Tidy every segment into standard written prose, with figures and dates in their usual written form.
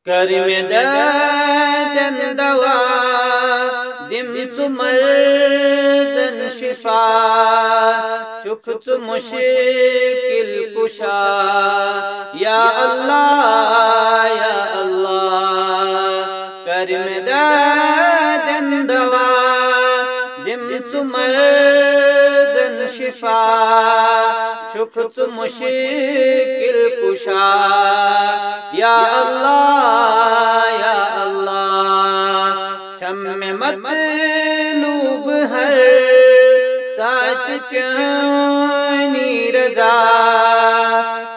کرم دادن دوا دم چو مرزن شفا چک چو مشکل کشا یا اللہ یا اللہ کرم دادن دوا دم چو مرزن شفا چک چو مشکل کشا یا اللہ یا اللہ شم مطلوب ہر ساتھ چانی رضا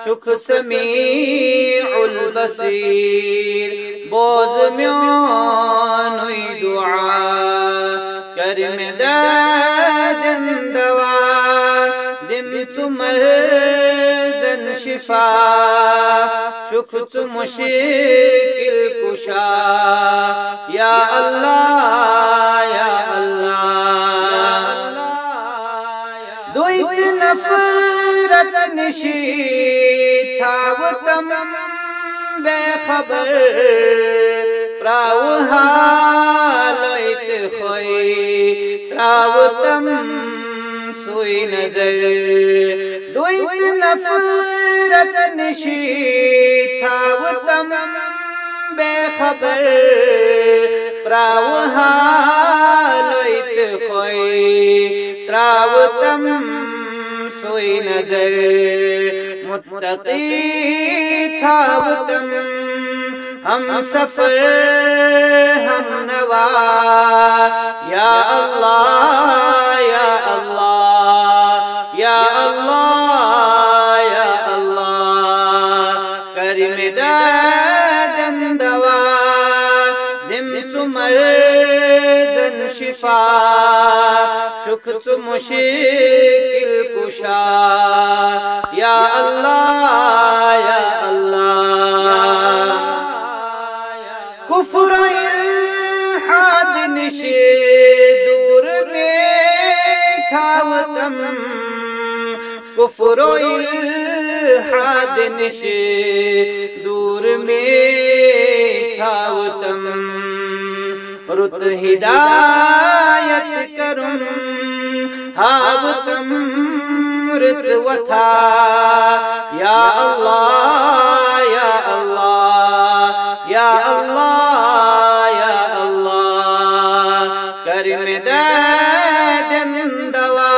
چک سمیع البصیر بوز میونوی دعا کرم دادن دوا دم چو مرزن شفا چک چو مشکل کشا یا اللہ یا اللہ دویت نفرت نشی تھا وہ تم بے خبر پراو حالویت خوئی پراو تم سوئی نظر دویت نفرت نشی تھا وہ تم بے خبر پراو حالویت خوئی پراو تم سوئی نظر متقی تھا وہ تم ہم سفر ہم نوا یا اللہ یا اللہ یا اللہ یا اللہ کرم دادن دوا دم چو مرزن شفا چک چو مشکل کشا یا اللہ یا اللہ کفر الحاد نشی دور میں تھا وطن کفر الحاد نشی دور میں تھا وطن رت ہدایت کرن ہاوتم رت وطا یا اللہ یا اللہ یا اللہ یا اللہ کرم دادن دوا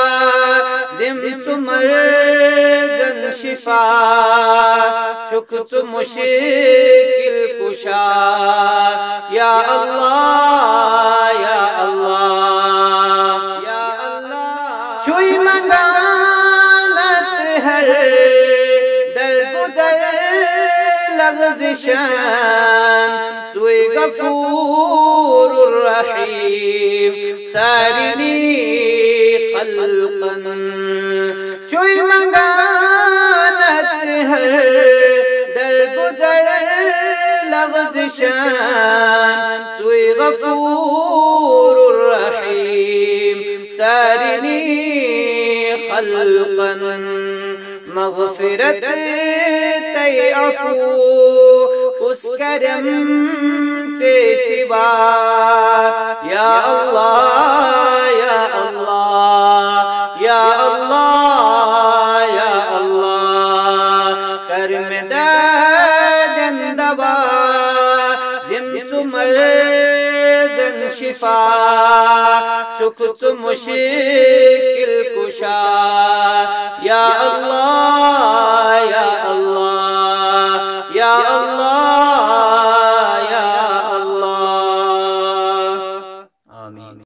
دم چو مرزن شفا چک چو مشکل کشا یا اللہ یا اللہ یا اللہ چوئی منگانت ہر در گزر لغزشان سوی غفور الرحیم سارنی خلقا چوی منگانت ہر در گزر لغزشان سوی غفور الرحیم سارنی خلقا مغفرت تی عفو اس کرم سے سوا یا اللہ یا اللہ یا اللہ یا اللہ کرم دادن دوا دم چو مرزن شفا چک چو مشکل کشا یا